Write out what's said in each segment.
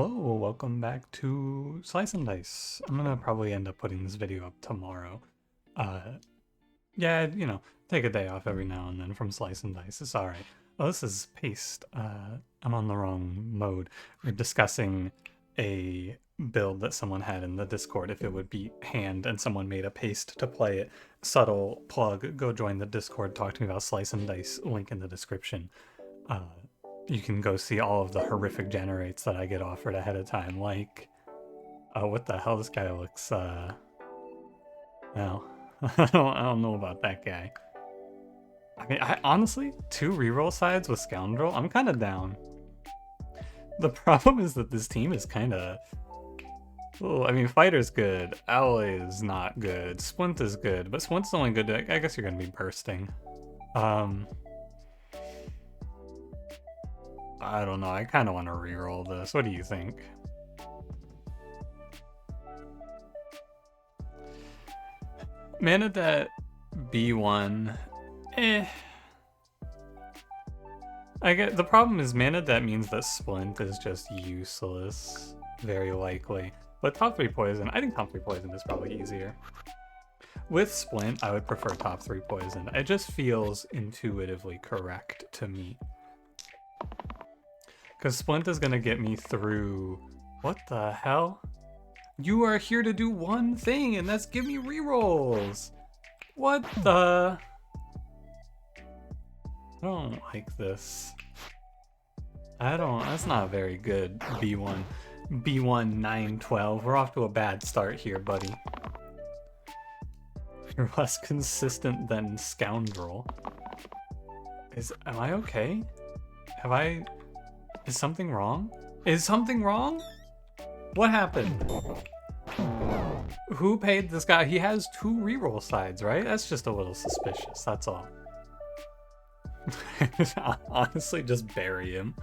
Hello, welcome back to Slice and Dice. I'm gonna probably end up putting this video up tomorrow. Uh, yeah, take a day off every now and then from Slice and Dice. It's alright. Oh, this is Paste. I'm on the wrong mode. We're discussing a build that someone had in the Discord if it would be hand and someone made a paste to play it. Subtle plug, go join the Discord, talk to me about Slice and Dice, link in the description. You can go see all of the horrific generates that I get offered ahead of time, like, what the hell, this guy looks, no, I don't know about that guy. I mean, honestly, 2 reroll sides with Scoundrel, I'm kind of down. The problem is that this team is kind of, I mean, Fighter's good, Alloy is not good, Splint is good, but Splint's only good to, I guess you're going to be bursting. I don't know, I kind of want to reroll this. What do you think? Mana that B1, I get the problem is mana that means that Splint is just useless, very likely. But top 3 poison, I think top 3 poison is probably easier. With Splint, I would prefer top 3 poison. It just feels intuitively correct to me. Because Splint is going to get me through... What the hell? You are here to do one thing, and that's give me rerolls! What the... I don't like this. That's not very good, B1. B1 912. We're off to a bad start here, buddy. You're less consistent than Scoundrel. Am I okay? Is something wrong? Is something wrong? What happened? Who paid this guy? He has 2 reroll sides, right? That's just a little suspicious, that's all. Honestly, just bury him.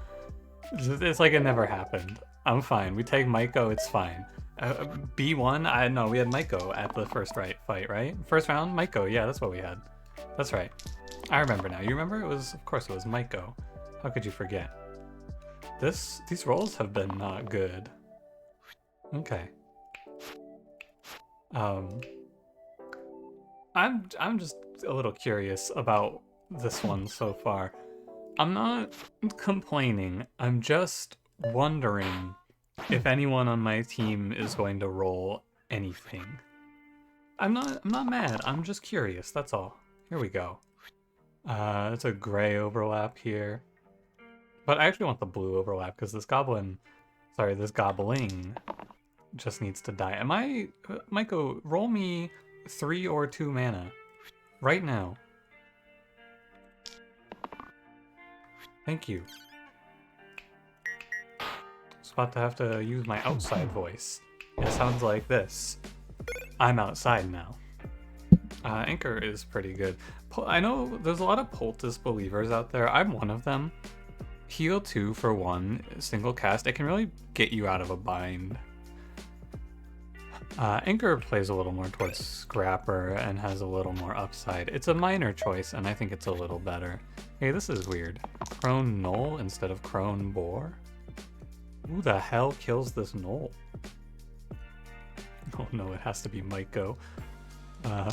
It's like it never happened. I'm fine. We take Maiko, it's fine. B1? No, we had Maiko at the first fight, right? First round, Maiko, yeah, that's what we had. That's right. I remember now. You remember? Of course it was Maiko. How could you forget? These rolls have been not good. Okay. I'm just a little curious about this one so far. I'm not complaining. I'm just wondering if anyone on my team is going to roll anything. I'm not mad. I'm just curious. That's all. Here we go. It's a gray overlap here. But I actually want the blue overlap because this goblin, this gobbling just needs to die. Maiko, roll me 3 or 2 mana right now. Thank you. I was about to have to use my outside voice. It sounds like this. I'm outside now. Anchor is pretty good. I know there's a lot of poultice believers out there. I'm one of them. Heal 2 for 1, single cast. It can really get you out of a bind. Anchor plays a little more towards Scrapper and has a little more upside. It's a minor choice, and I think it's a little better. Hey, this is weird. Crone Knoll instead of Crone Boar? Who the hell kills this Knoll? Oh no, it has to be Maiko. How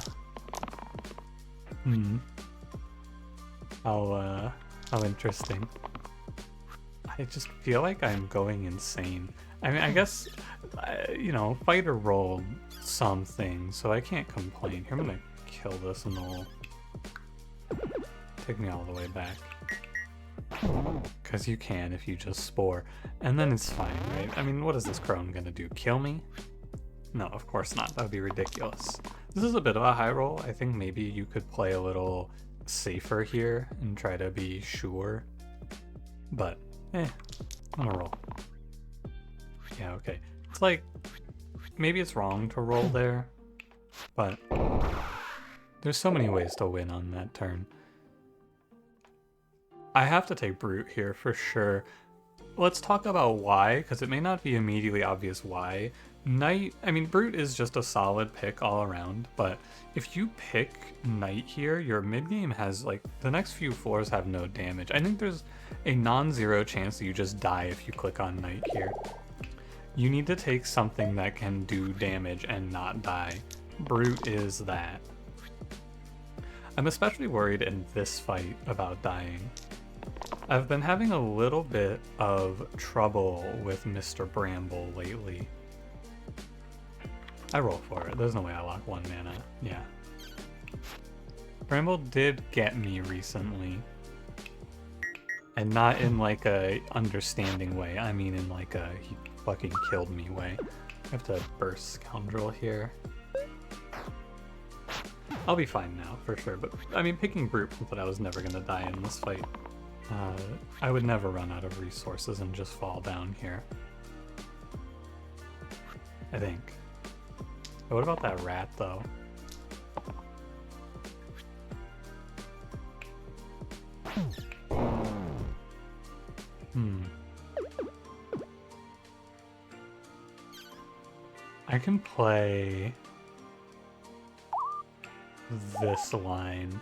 interesting. I just feel like I'm going insane. I mean, I guess, Fighter rolled something, so I can't complain. Here, I'm gonna kill this Knoll. Take me all the way back. Because you can if you just Spore. And then it's fine, right? I mean, what is this Crone gonna do? Kill me? No, of course not. That would be ridiculous. This is a bit of a high roll. I think maybe you could play a little safer here and try to be sure. But, I'm gonna roll. Yeah, okay. It's like, maybe it's wrong to roll there, but there's so many ways to win on that turn. I have to take Brute here for sure. Let's talk about why, because it may not be immediately obvious why. Brute is just a solid pick all around, but if you pick Knight here, your mid-game has, the next few floors have no damage. I think there's a non-zero chance that you just die if you click on Knight here. You need to take something that can do damage and not die. Brute is that. I'm especially worried in this fight about dying. I've been having a little bit of trouble with Mr. Bramble lately. I roll for it. There's no way I lock 1 mana. Yeah. Bramble did get me recently. And not in like a understanding way. I mean in like a he fucking killed me way. I have to burst Scoundrel here. I'll be fine now, for sure. But, I mean, picking Brute meant that I was never going to die in this fight. I would never run out of resources and just fall down here. I think. What about that rat, though? I can play this line.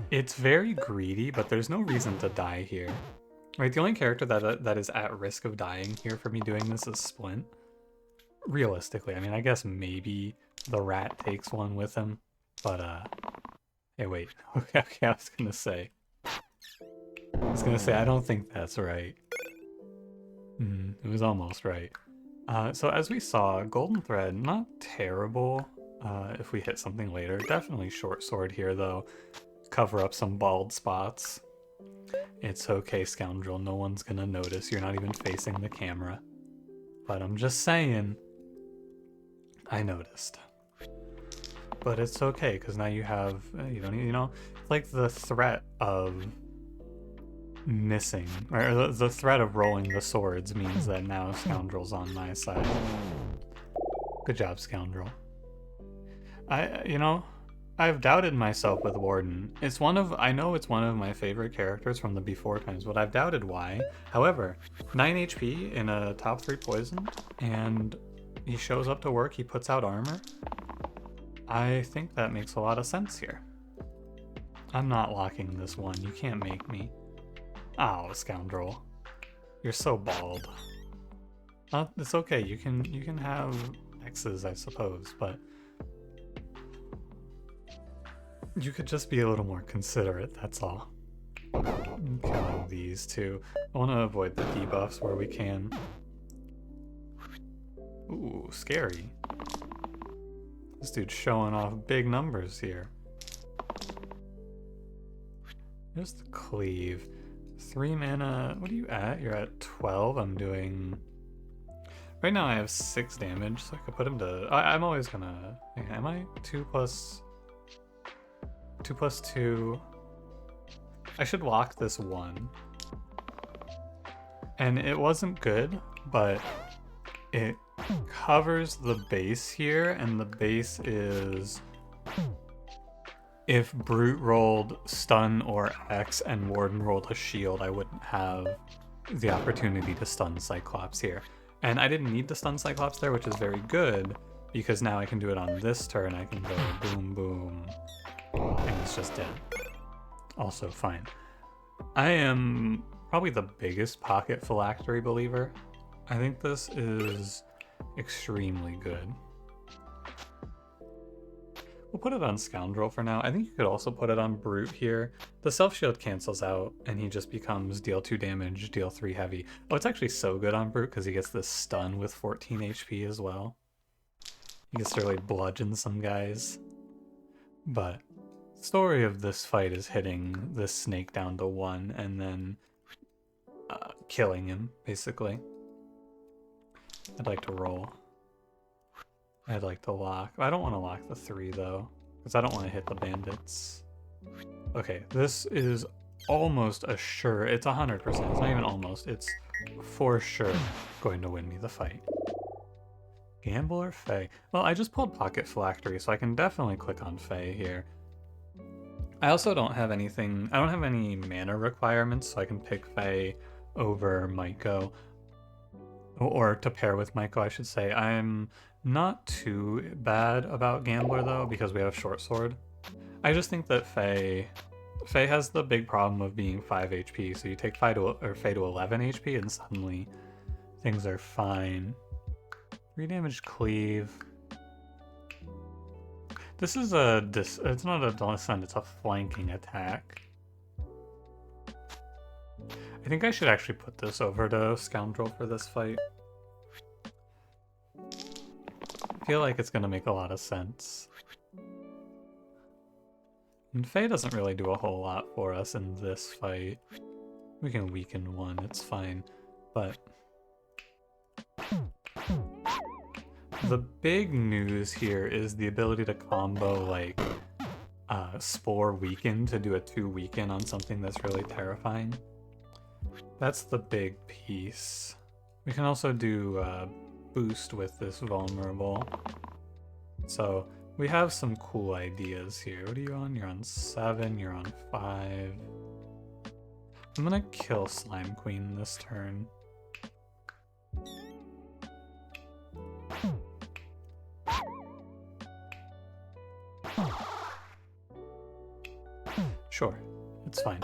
It's very greedy, but there's no reason to die here. Right, the only character that is at risk of dying here for me doing this is Splint. Realistically, I mean, I guess maybe the rat takes one with him, but hey, wait. Okay, I was gonna say, I don't think that's right. It was almost right. So as we saw, Golden Thread, not terrible if we hit something later. Definitely Short Sword here, though. Cover up some bald spots. It's okay, Scoundrel. No one's gonna notice. You're not even facing the camera. But I'm just saying, I noticed. But it's okay, because now you have, you don't need, you know, like the threat of missing, or the threat of rolling the swords means that now Scoundrel's on my side. Good job, Scoundrel. I've doubted myself with Warden. I know it's one of my favorite characters from the before times, but I've doubted why. However, 9 HP in a top 3 poison, and he shows up to work, he puts out armor. I think that makes a lot of sense here. I'm not locking this one, you can't make me. Oh, Scoundrel. You're so bald. It's okay, you can have X's, I suppose, but you could just be a little more considerate, that's all. I'm killing these two. I want to avoid the debuffs where we can. Ooh, scary. This dude's showing off big numbers here. Just cleave. 3 mana. What are you at? You're at 12. I'm doing... Right now I have 6 damage, so I could put him to... I'm always gonna... Am I? 2 plus 2. I should lock this 1. And it wasn't good, but it covers the base here, and the base is... If Brute rolled stun or X and Warden rolled a shield, I wouldn't have the opportunity to stun Cyclops here. And I didn't need to stun Cyclops there, which is very good, because now I can do it on this turn. I can go boom, boom, and it's just dead. Also fine. I am probably the biggest Pocket Phylactery believer. I think this is extremely good. We'll put it on Scoundrel for now. I think you could also put it on Brute here. The self-shield cancels out, and he just becomes deal 2 damage, deal 3 heavy. Oh, it's actually so good on Brute because he gets this stun with 14 HP as well. He gets to really bludgeon some guys. But the story of this fight is hitting this snake down to 1 and then killing him, basically. I'd like to roll. I'd like to lock. I don't want to lock the 3 though, because I don't want to hit the bandits. Okay, this is almost a sure. It's 100%. It's not even almost. It's for sure going to win me the fight. Gamble or Fae? Well, I just pulled Pocket Phylactery, so I can definitely click on Fae here. I also don't have anything. I don't have any mana requirements, so I can pick Fae over Maiko. Or to pair with Maiko, I should say. I'm not too bad about Gambler, though, because we have Short Sword. I just think that Fae has the big problem of being 5 HP, so you take Fae to 11 HP and suddenly things are fine. 3 damage cleave. This is it's not a descent, it's a flanking attack. I think I should actually put this over to Scoundrel for this fight. I feel like it's gonna make a lot of sense. And Faye doesn't really do a whole lot for us in this fight. We can weaken one, it's fine. But the big news here is the ability to combo like Spore Weaken to do a 2 weaken on something that's really terrifying. That's the big piece. We can also do boost with this vulnerable. So we have some cool ideas here. What are you on? You're on 7, you're on 5. I'm gonna kill Slime Queen this turn. Sure, it's fine.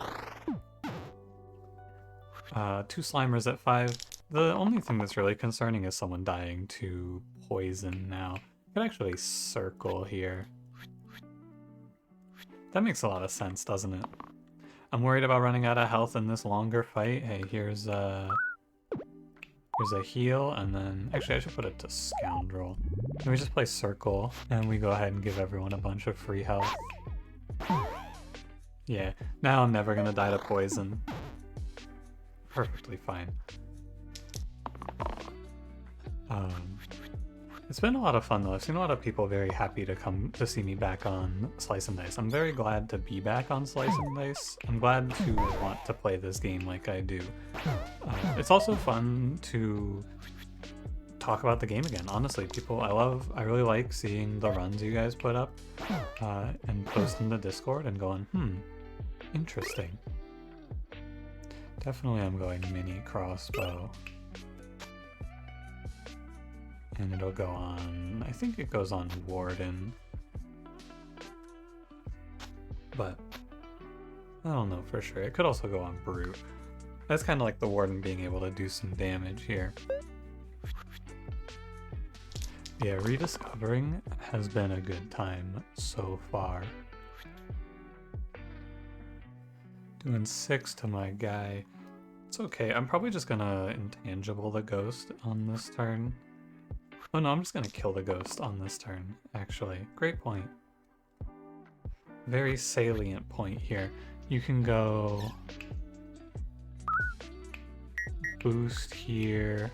2 Slimers at 5. The only thing that's really concerning is someone dying to poison now. I could actually circle here. That makes a lot of sense, doesn't it? I'm worried about running out of health in this longer fight. Hey, here's a heal, and then... Actually, I should put it to Scoundrel. Then we just play Circle, and we go ahead and give everyone a bunch of free health. Yeah, now I'm never gonna die to poison. Perfectly fine. It's been a lot of fun though. I've seen a lot of people very happy to come to see me back on Slice and Dice. I'm very glad to be back on Slice and Dice. I'm glad to want to play this game like I do. It's also fun to talk about the game again. Honestly, I really like seeing the runs you guys put up and post in the Discord and going, interesting. Definitely I'm going mini crossbow. And it'll go on, I think it goes on Warden. But I don't know for sure. It could also go on Brute. That's kind of like the Warden being able to do some damage here. Yeah, rediscovering has been a good time so far. Doing 6 to my guy. It's okay, I'm probably just gonna intangible the ghost on this turn. Oh no, I'm just gonna kill the ghost on this turn, actually. Great point. Very salient point here. You can go... boost here...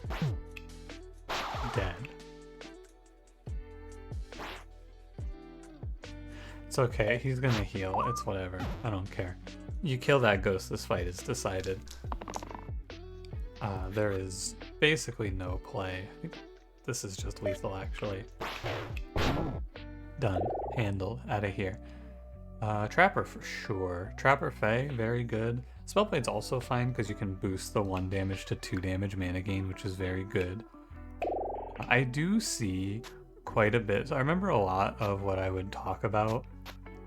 dead. It's okay, he's gonna heal, it's whatever, I don't care. You kill that ghost, this fight is decided. There is basically no play. I think this is just lethal, actually. Done. Handled. Out of here. Trapper for sure. Trapper Fae, very good. Spellblade's also fine because you can boost the 1 damage to 2 damage mana gain, which is very good. I do see quite a bit. So I remember a lot of what I would talk about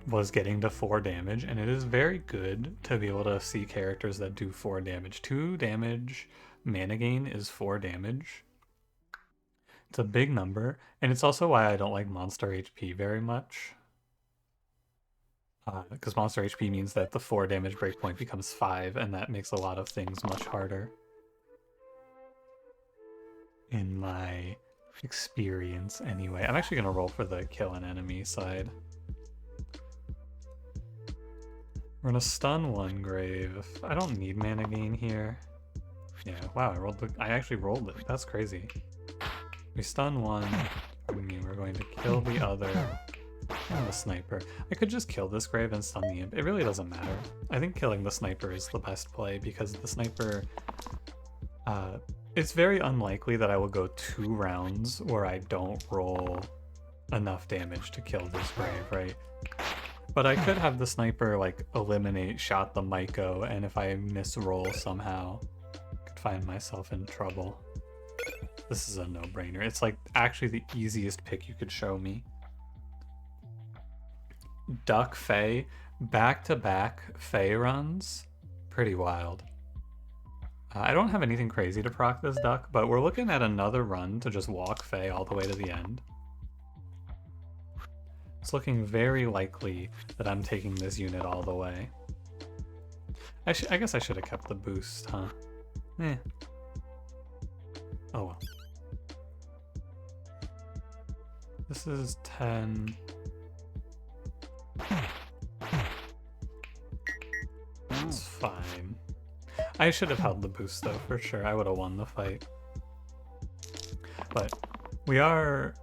was getting to 4 damage, and it is very good to be able to see characters that do 4 damage. 2 damage mana gain is 4 damage. It's a big number, and it's also why I don't like monster HP very much. Because monster HP means that the 4 damage breakpoint becomes 5, and that makes a lot of things much harder. In my experience, anyway. I'm actually going to roll for the kill an enemy side. We're going to stun 1 grave. I don't need mana gain here. Yeah, wow, I actually rolled it. That's crazy. We stun 1, and we're going to kill the other. And the sniper. I could just kill this grave and stun the imp. It really doesn't matter. I think killing the sniper is the best play because the sniper... it's very unlikely that I will go 2 rounds where I don't roll enough damage to kill this grave, right? But I could have the sniper like eliminate shot the Myco, and if I misroll somehow, I could find myself in trouble. This is a no-brainer. It's like actually the easiest pick you could show me. Duck Fae, back-to-back Fae runs, pretty wild. I don't have anything crazy to proc this duck, but we're looking at another run to just walk Faye all the way to the end. It's looking very likely that I'm taking this unit all the way. I guess I should have kept the boost, huh? Eh. Oh well. This is 10. It's fine. I should have held the boost though, for sure. I would have won the fight. But we are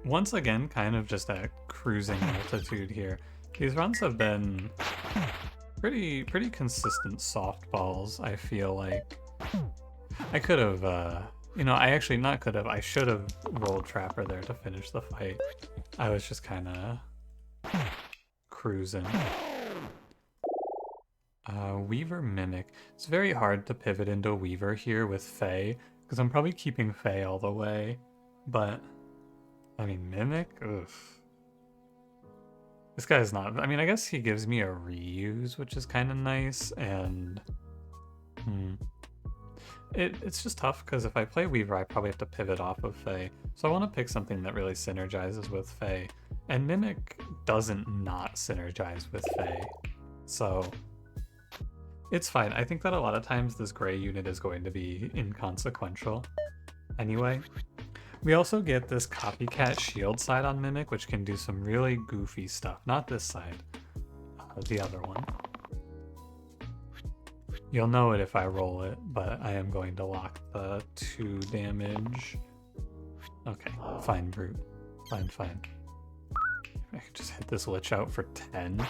once again kind of just at cruising altitude here. These runs have been pretty consistent softballs, I feel like. I could have, you know, I should have rolled Trapper there to finish the fight. I was just kind of cruising. Weaver Mimic. It's very hard to pivot into Weaver here with Faye, because I'm probably keeping Faye all the way. But, I mean, Mimic? Oof. This guy's not... I mean, I guess he gives me a reuse, which is kind of nice, and... It's just tough, because if I play Weaver, I probably have to pivot off of Faye. So I want to pick something that really synergizes with Faye. And Mimic doesn't not synergize with Faye. So... it's fine. I think that a lot of times this gray unit is going to be inconsequential. Anyway, we also get this copycat shield side on Mimic, which can do some really goofy stuff. Not this side, the other one. You'll know it if I roll it, but I am going to lock the 2 damage. Okay, fine, Brute. Fine. I could just hit this Lich out for 10.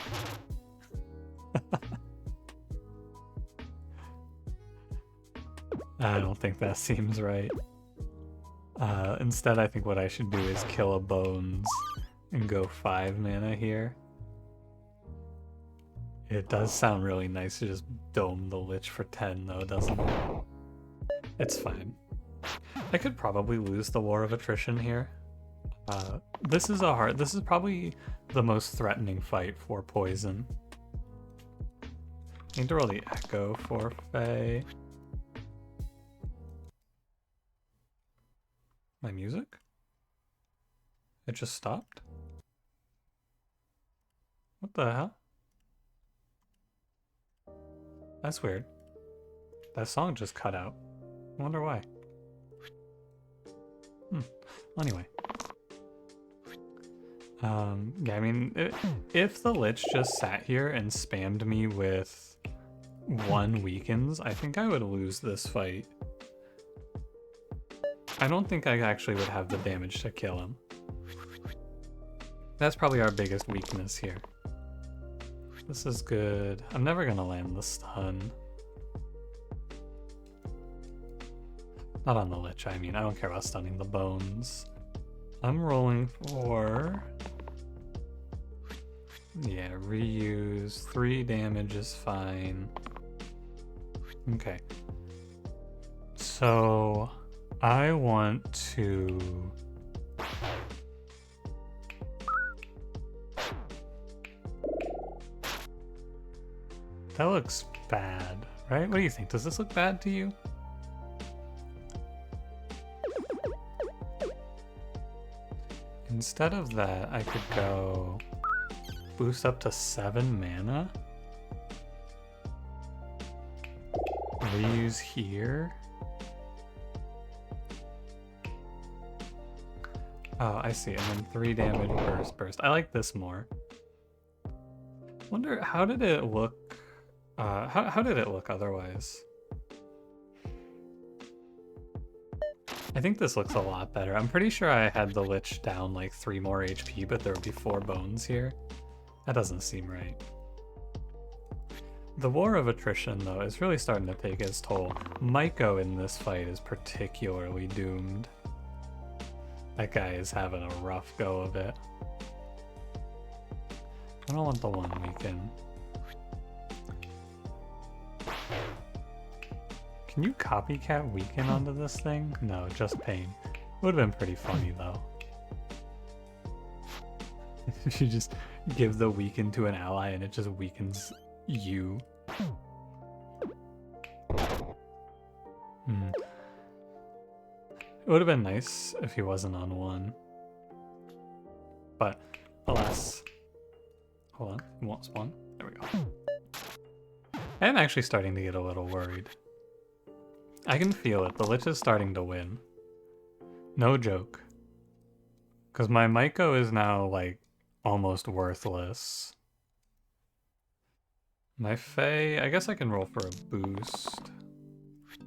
I don't think that seems right. Instead, I think what I should do is kill a Bones and go 5 mana here. It does sound really nice to just dome the Lich for 10 though, doesn't it? It's fine. I could probably lose the War of Attrition here. This is probably the most threatening fight for Poison. I need to roll the Echo for Faye. My music? It just stopped? What the hell? That's weird. That song just cut out. I wonder why. Anyway. Yeah, I mean, if the Lich just sat here and spammed me with 1 weakens, I think I would lose this fight. I don't think I actually would have the damage to kill him. That's probably our biggest weakness here. This is good. I'm never gonna land the stun. Not on the Lich, I mean. I don't care about stunning the Bones. I'm rolling for... yeah, reuse. 3 damage is fine. Okay. So... I want to... that looks bad, right? What do you think? Does this look bad to you? Instead of that, I could go boost up to 7 mana. Reuse here. Oh, I see. And then 3 damage burst. I like this more. Wonder, how did it look? How did it look otherwise? I think this looks a lot better. I'm pretty sure I had the Lich down like 3 more HP, but there would be 4 bones here. That doesn't seem right. The War of Attrition, though, is really starting to take its toll. Maiko in this fight is particularly doomed. That guy is having a rough go of it. I don't want the 1 weaken. Can you copycat weaken onto this thing? No, just pain. Would have been pretty funny though. If you just give the weaken to an ally and it just weakens you. It would have been nice if he wasn't on 1. But, alas. Hold on, it won't spawn. There we go. I am actually starting to get a little worried. I can feel it. The Lich is starting to win. No joke. Because my Myco is now, like, almost worthless. My Fae, I guess I can roll for a boost.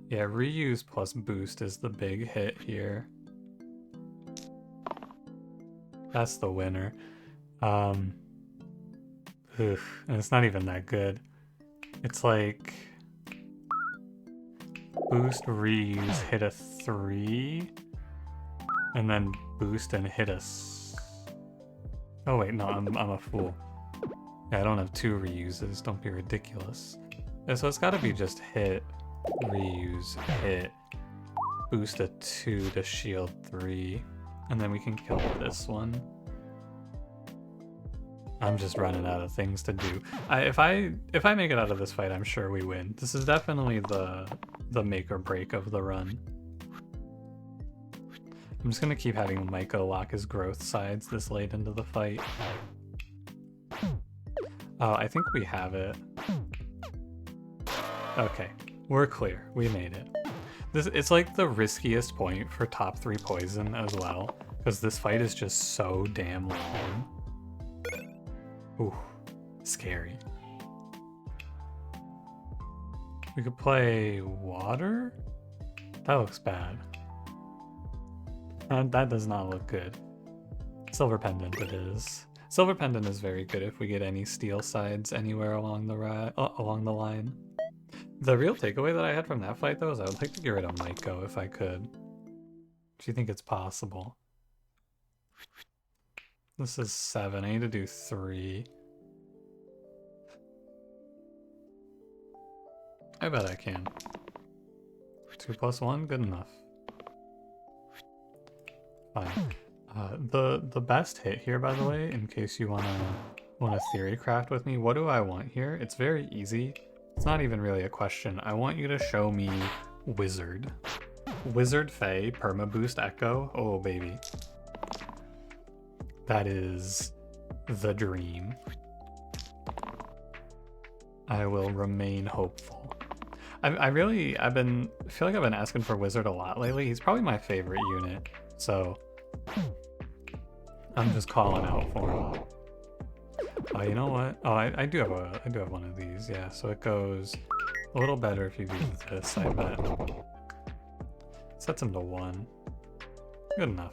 Yeah, reuse plus boost is the big hit here. That's the winner. And it's not even that good. It's like boost, reuse, hit a 3, and then boost and hit a. Oh wait, no, I'm a fool. Yeah, I don't have 2 reuses. Don't be ridiculous. Yeah, so it's got to be just hit, reuse, hit, boost a 2 to shield 3, and then we can kill this one. I'm just running out of things to do. If I make it out of this fight, I'm sure we win. This is definitely the make or break of the run. I'm just gonna keep having Myco lock his growth sides this late into the fight. Oh, I think we have it. Okay, we're clear. We made it. It's like the riskiest point for top 3 poison as well, because this fight is just so damn long. Ooh, scary. We could play water? That looks bad. That does not look good. Silver Pendant it is. Silver Pendant is very good if we get any steel sides anywhere along the line. The real takeaway that I had from that fight though is I would like to get rid of Myco if I could. Do you think it's possible? This is 7. I need to do 3. I bet I can. 2 plus 1, good enough. Fine. The best hit here, by the way, in case you wanna theory craft with me, what do I want here? It's very easy. It's not even really a question. I want you to show me Wizard. Wizard Fae, Perma Boost Echo. Oh baby. That is the dream. I will remain hopeful. I feel like I've been asking for Wizard a lot lately. He's probably my favorite unit, so I'm just calling out for him. You know what? Oh, I do have one of these. Yeah, so it goes a little better if you do this. I bet. Sets him to 1. Good enough.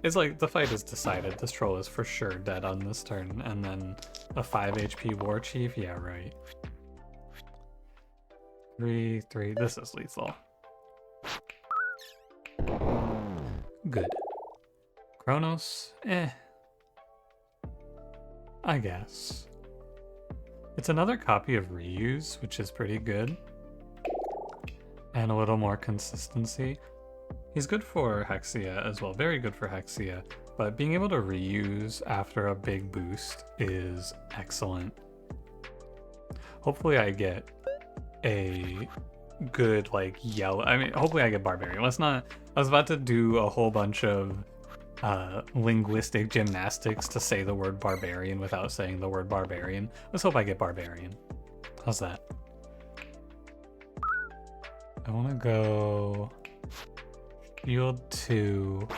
It's like the fight is decided. This troll is for sure dead on this turn, and then a 5 HP War Chief. Yeah, right. 3. This is lethal. Good. Kronos, I guess. It's another copy of Reuse, which is pretty good. And a little more consistency. He's good for Hexia as well, very good for Hexia. But being able to reuse after a big boost is excellent. Hopefully I get a good, like, yellow... hopefully I get Barbarian. I was about to do a whole bunch of linguistic gymnastics to say the word barbarian without saying the word barbarian. Let's hope I get barbarian. How's that? I want to go shield 2.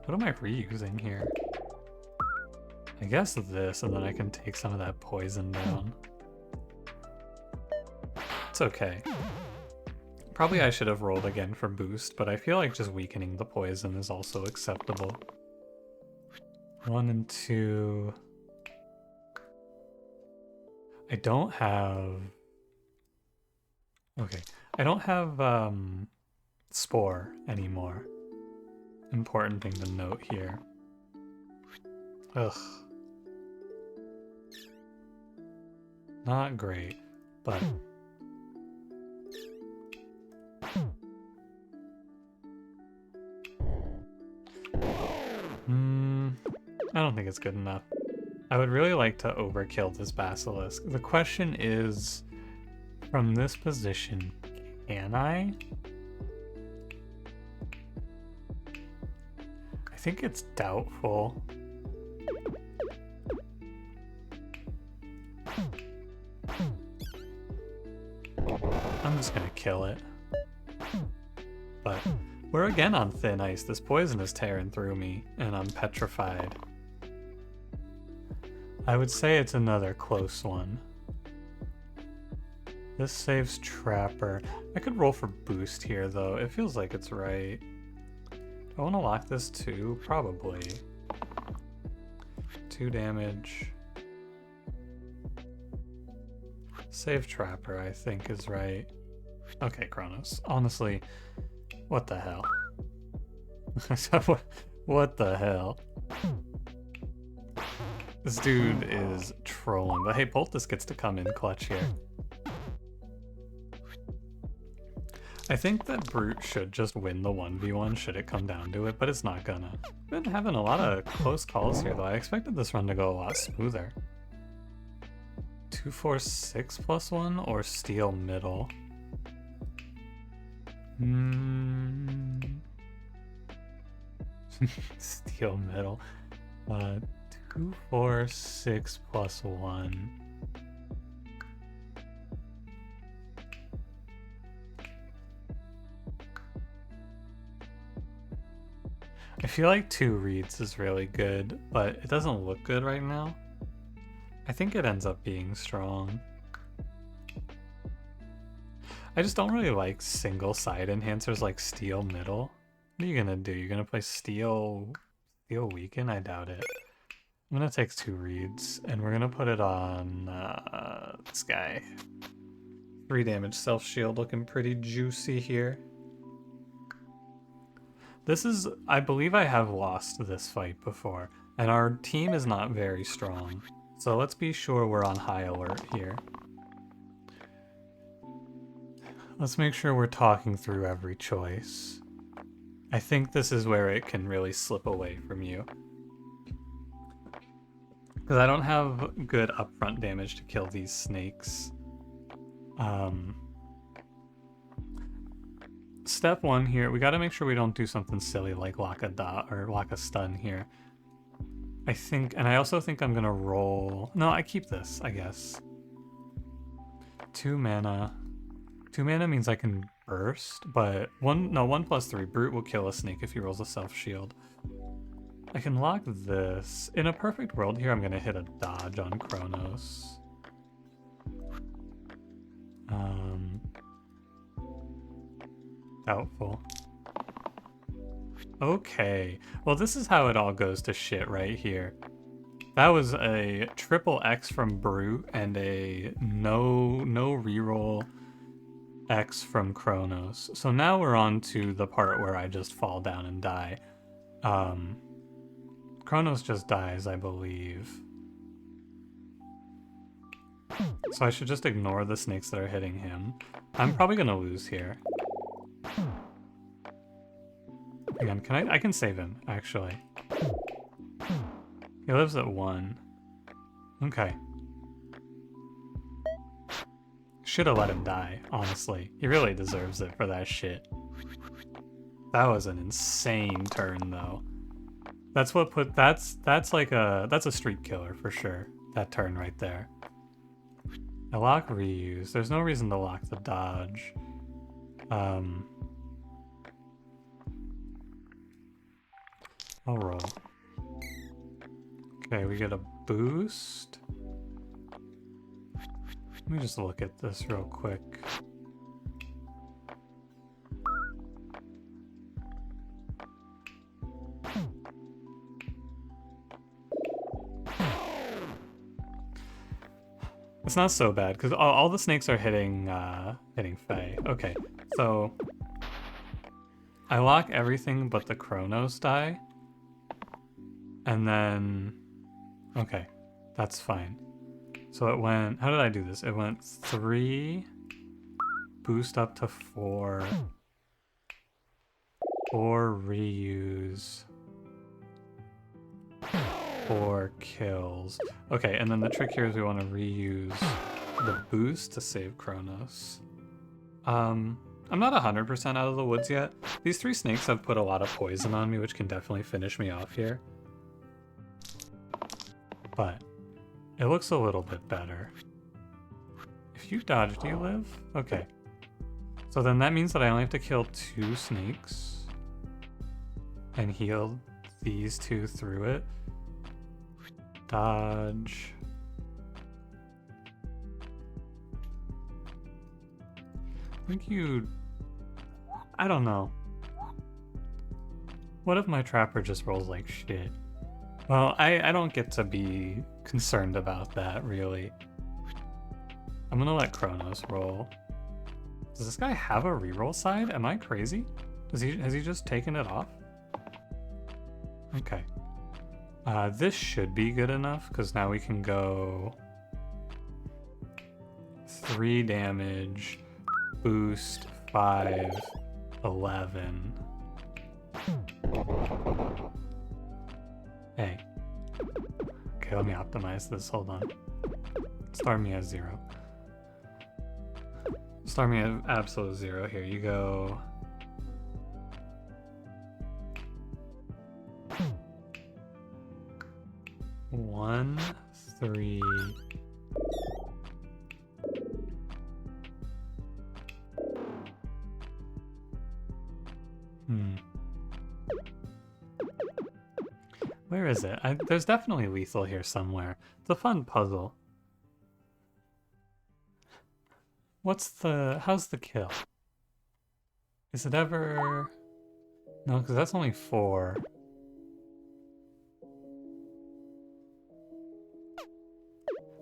What am I reusing here? I guess this, and then I can take some of that poison down. It's okay. Probably I should have rolled again for boost, but I feel like just weakening the poison is also acceptable. 1 and 2. I don't have... Okay. I don't have Spore anymore. Important thing to note here. Ugh. Not great, but... I don't think it's good enough. I would really like to overkill this Basilisk. The question is, from this position, Can I? I think it's doubtful. I'm just gonna kill it. But we're again on thin ice. This poison is tearing through me, and I'm petrified. I would say it's another close one. This saves Trapper. I could roll for boost here, though. It feels like it's right. Do I want to lock this too? Probably. 2 damage. Save Trapper, I think, is right. Okay, Kronos. Honestly, what the hell? What the hell? This dude is trolling. But hey, Poultice gets to come in clutch here. I think that Brute should just win the 1v1 should it come down to it, but it's not gonna. Been having a lot of close calls here, though. I expected this run to go a lot smoother. 2, 4, 6 plus 1 or Steel Middle? Steel Middle. 2, 4, 6 plus 1. I feel like 2 reads is really good, but it doesn't look good right now. I think it ends up being strong. I just don't really like single side enhancers like Steel Middle. What are you gonna do? You're gonna play Steel Weaken? I doubt it. I'm gonna take 2 reads, and we're gonna put it on this guy. 3 damage self-shield looking pretty juicy here. This is, I believe I have lost this fight before, and our team is not very strong. So let's be sure we're on high alert here. Let's make sure we're talking through every choice. I think this is where it can really slip away from you. Because I don't have good upfront damage to kill these snakes. Step 1 here, we gotta make sure we don't do something silly like lock a dot or lock a stun here. I think, and I also think I'm gonna roll. No, I keep this, I guess. 2 mana. 2 mana means I can burst, but 1 plus 3. Brute will kill a snake if he rolls a self shield. I can lock this. In a perfect world here, I'm gonna hit a dodge on Kronos. Doubtful. Okay, well this is how it all goes to shit right here. That was a triple X from Brute and a no reroll X from Kronos. So now we're on to the part where I just fall down and die. Kronos just dies, I believe. So I should just ignore the snakes that are hitting him. I'm probably gonna lose here. Again, I can save him, actually. He lives at 1. Okay. Should've let him die, honestly. He really deserves it for that shit. That was an insane turn, though. That's what that's a streak killer for sure. That turn right there. I lock reuse. There's no reason to lock the dodge. I'll roll. Okay, we get a boost. Let me just look at this real quick. It's not so bad because all the snakes are hitting Faye. Okay, so I lock everything but the Kronos die. And then, okay, that's fine. So it went, how did I do this? It went 3, boost up to 4, 4 reuse, 4 kills. Okay, and then the trick here is we want to reuse the boost to save Kronos. I'm not 100% out of the woods yet. These 3 snakes have put a lot of poison on me, which can definitely finish me off here. But it looks a little bit better. If you dodge, do you live? Okay. So then that means that I only have to kill 2 snakes and heal these 2 through it. Dodge. I think you... I don't know. What if my trapper just rolls like shit? Well, I don't get to be concerned about that, really. I'm gonna let Kronos roll. Does this guy have a reroll side? Am I crazy? Has he just taken it off? Okay. This should be good enough, because now we can go 3 damage, boost, 5, 11. Hey. Okay, let me optimize this, hold on. Start me at 0. Start me at absolute 0. Here you go. One, 3. Where is it? There's definitely lethal here somewhere. It's a fun puzzle. How's the kill? Is it ever... No, because that's only 4.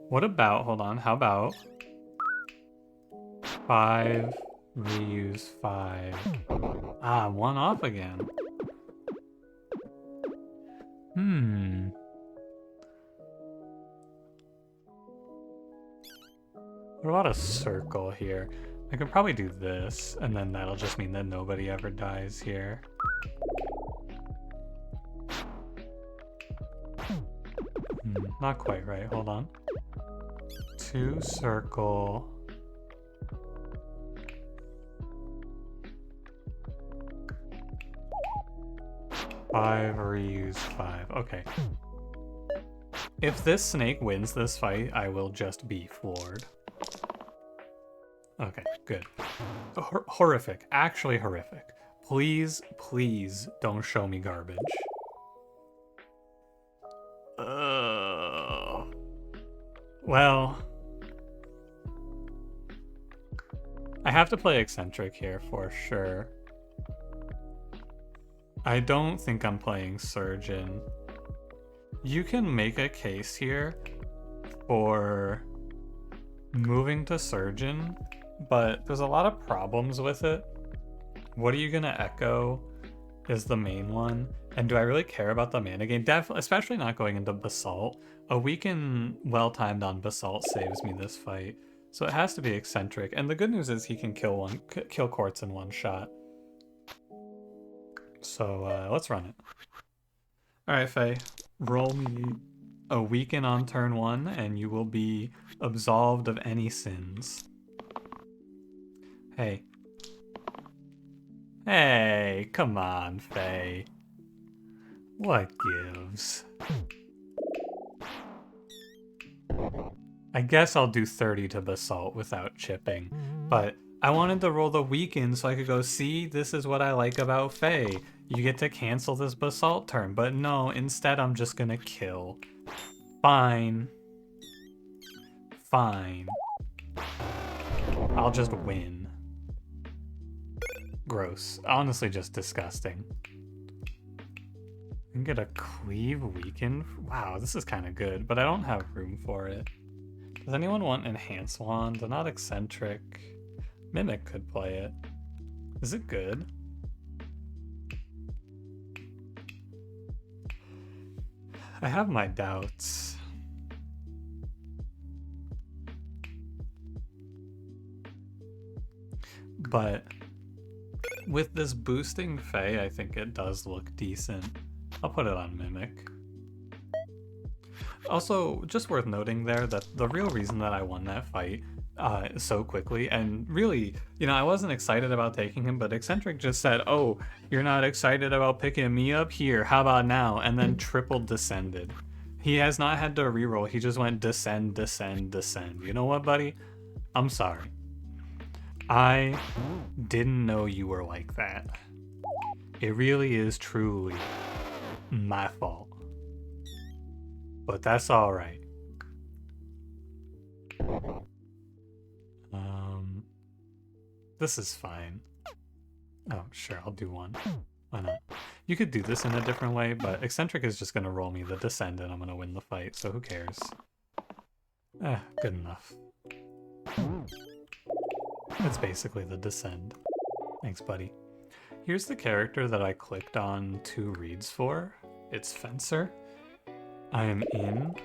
What about, hold on, how about 5, reuse 5. Ah, 1 off again. What about a circle here? I could probably do this, and then that'll just mean that nobody ever dies here. Not quite right, hold on. 2 circle. Five, reuse 5. Okay. If this snake wins this fight, I will just be floored. Okay, good. Horrific. Actually horrific. Please, please don't show me garbage. Well... I have to play eccentric here for sure. I don't think I'm playing surgeon. You can make a case here for moving to surgeon, but there's a lot of problems with it. What are you gonna echo is the main one, and do I really care about the mana gain? Definitely, especially not going into basalt. A weaken well-timed on basalt saves me this fight, so it has to be eccentric. And the good news is he can kill quartz in 1 shot. So let's run it. Alright, Faye. Roll me a weaken on turn 1, and you will be absolved of any sins. Hey. Hey, come on, Faye. What gives? I guess I'll do 30 to basalt without chipping, but I wanted to roll the weaken so I could go, see, this is what I like about Faye. You get to cancel this basalt turn, but no, instead I'm just gonna kill. Fine. Fine. I'll just win. Gross. Honestly, just disgusting. I can get a cleave weaken. Wow, this is kind of good, but I don't have room for it. Does anyone want enhance wand? They're not eccentric. Mimic could play it. Is it good? I have my doubts. But with this boosting Faye, I think it does look decent. I'll put it on Mimic. Also, just worth noting there that the real reason that I won that fight so quickly. And really, you know, I wasn't excited about taking him, but Eccentric just said, oh, you're not excited about picking me up? Here, how about now? And then triple descended. He has not had to reroll. He just went descend, descend, descend. You know what, buddy? I'm sorry. I didn't know you were like that. It really is truly my fault. But that's alright. This is fine. Oh, sure, I'll do one. Why not? You could do this in a different way, but Eccentric is just gonna roll me the descend and I'm gonna win the fight, so who cares? Good enough. It's basically the descend. Thanks, buddy. Here's the character that I clicked on 2 reads for. It's Fencer. I am in.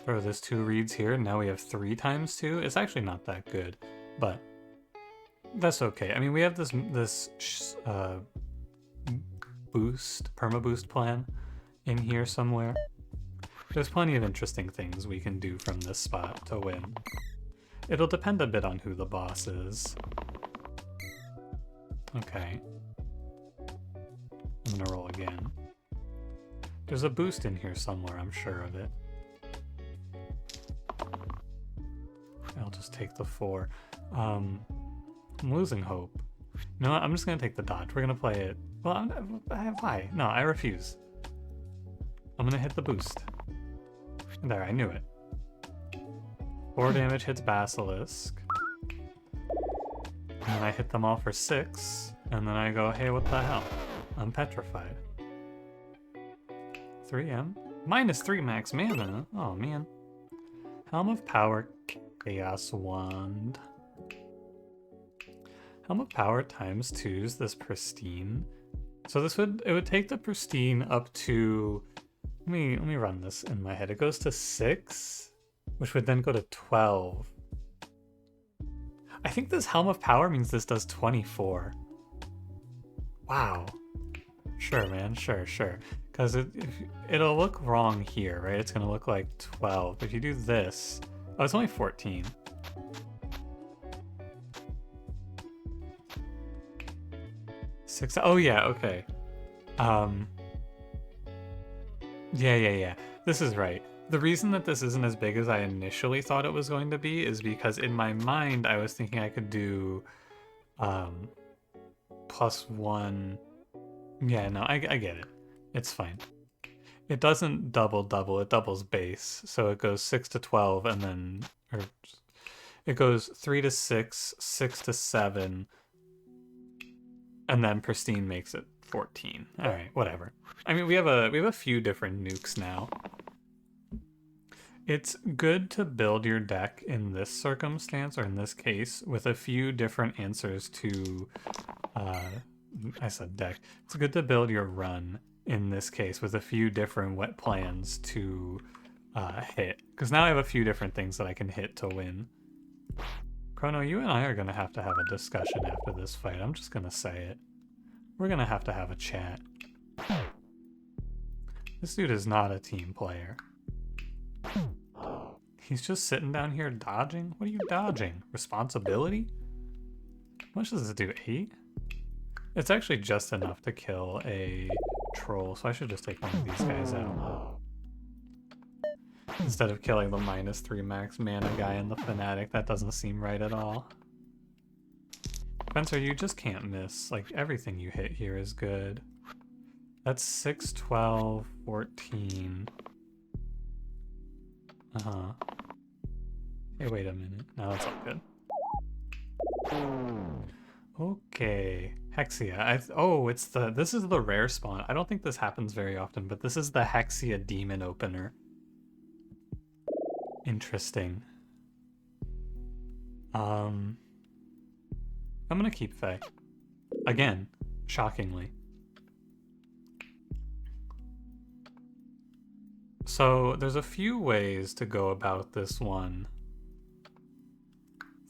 Throw this 2 reads here, now we have 3 times 2. It's actually not that good, but that's okay. I mean, we have this perma boost plan in here somewhere. There's plenty of interesting things we can do from this spot to win. It'll depend a bit on who the boss is. Okay. I'm gonna roll again. There's a boost in here somewhere, I'm sure of it. I'll just take the 4. I'm losing hope. You know what? I'm just gonna take the dodge. We're gonna play it. Well, why? No, I refuse. I'm gonna hit the boost. There, I knew it. 4 damage hits Basilisk. And then I hit them all for 6. And then I go, hey, what the hell? I'm petrified. 3M? -3 max mana. Oh, man. Helm of Power, Chaos Wand. Helm of Power times 2's this pristine. So it would take the pristine up to, let me run this in my head. It goes to 6, which would then go to 12. I think this Helm of Power means this does 24. Wow. Sure, man, sure. Because it'll look wrong here, right? It's gonna look like 12. If you do this, oh, it's only 14. Oh yeah, okay. Yeah. This is right. The reason that this isn't as big as I initially thought it was going to be is because in my mind I was thinking I could do +1. Yeah, no, I get it. It's fine. It doesn't double, it doubles base. So it goes 6 to 12 and then, or it goes 3 to 6, 6 to 7, and then pristine makes it 14. All right, whatever. I mean, we have a few different nukes now. It's good to build your deck in this circumstance, or in this case, with a few different answers to, I said deck. It's good to build your run in this case with a few different wet plans to hit. Because now I have a few different things that I can hit to win. Chrono, you and I are going to have a discussion after this fight. I'm just going to say it. We're going to have a chat. This dude is not a team player. He's just sitting down here dodging? What are you dodging? Responsibility? How much does this do? 8? It's actually just enough to kill a troll, so I should just take one of these guys out. Instead of killing the -3 max mana guy and the Fanatic, that doesn't seem right at all. Spencer, you just can't miss. Like, everything you hit here is good. That's 6, 12, 14. Hey, wait a minute. No, that's all good. Okay. Hexia. Oh, this is the rare spawn. I don't think this happens very often, but this is the Hexia Demon Opener. Interesting. I'm gonna keep Faye. Again, shockingly. So there's a few ways to go about this one.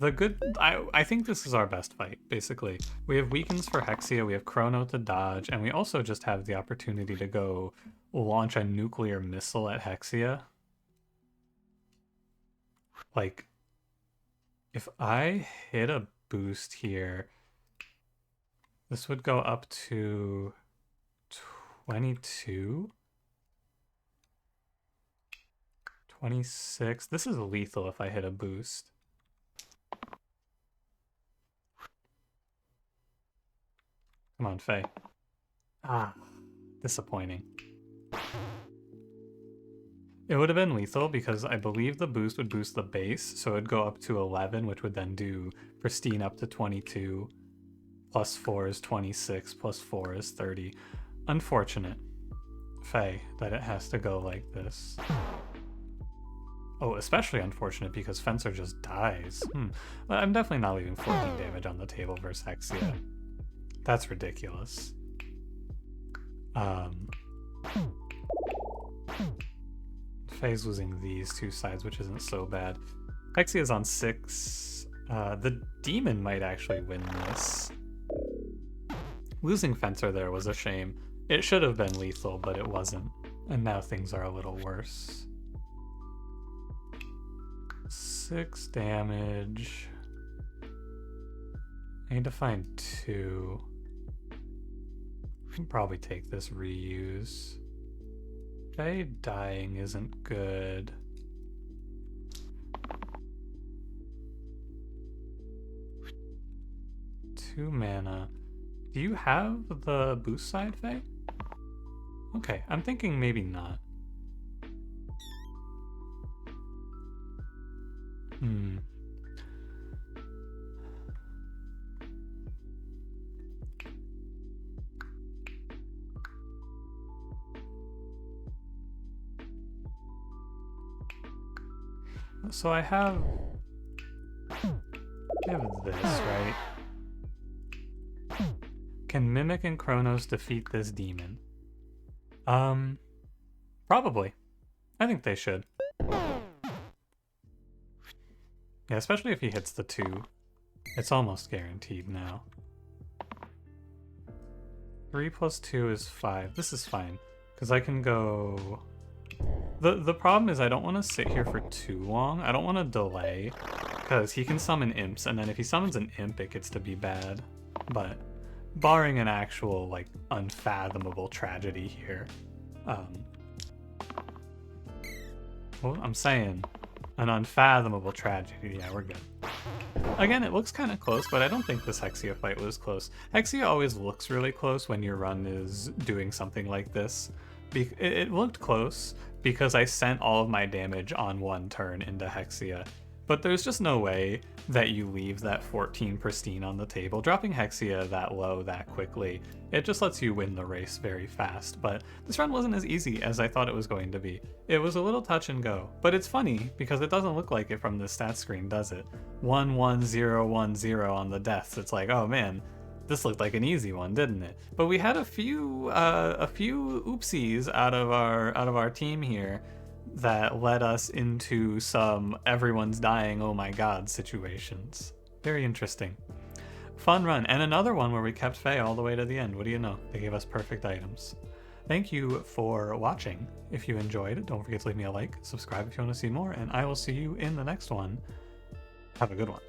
I think this is our best fight, basically. We have weakens for Hexia, we have Chrono to dodge, and we also just have the opportunity to go launch a nuclear missile at Hexia. Like, If I hit a boost here, this would go up to 22? 26. This is lethal if I hit a boost. Come on, Faye. Ah, disappointing. It would have been lethal because I believe the boost would boost the base, so it would go up to 11, which would then do pristine up to 22. Plus 4 is 26, plus 4 is 30. Unfortunate, Faye, that it has to go like this. Oh, especially unfortunate because Fencer just dies. I'm definitely not leaving 14 damage on the table versus Hexia. That's ridiculous. Faye's losing these two sides, which isn't so bad. Hexia's on 6. The demon might actually win this. Losing Fencer there was a shame. It should have been lethal, but it wasn't. And now things are a little worse. 6 damage. I need to find 2. I can probably take this reuse. Faye dying isn't good. Two mana. Do you have the boost side, Faye? Okay, I'm thinking maybe not. So I have this, right? Can Mimic and Chronos defeat this demon? Probably. I think they should. Yeah, especially if he hits the 2. It's almost guaranteed now. 3 plus 2 is 5. This is fine, because I can go... The problem is I don't want to sit here for too long. I don't want to delay, because he can summon imps, and then if he summons an imp, it gets to be bad. But barring an actual, like, unfathomable tragedy here, well, I'm saying an unfathomable tragedy. Yeah, we're good. Again, it looks kind of close, but I don't think this Hexia fight was close. Hexia always looks really close when your run is doing something like this. It looked close because I sent all of my damage on one turn into Hexia, but there's just no way that you leave that 14 pristine on the table. Dropping Hexia that low that quickly, it just lets you win the race very fast, but this run wasn't as easy as I thought it was going to be. It was a little touch and go, but it's funny because it doesn't look like it from the stat screen, does it? 1 1 0 1 0 on the deaths. It's like, oh man, this looked like an easy one, didn't it? But we had a few oopsies out of our team here that led us into some everyone's dying, oh my god situations. Very interesting. Fun run, and another one where we kept Faye all the way to the end. What do you know? They gave us perfect items. Thank you for watching. If you enjoyed, don't forget to leave me a like, subscribe if you want to see more, and I will see you in the next one. Have a good one.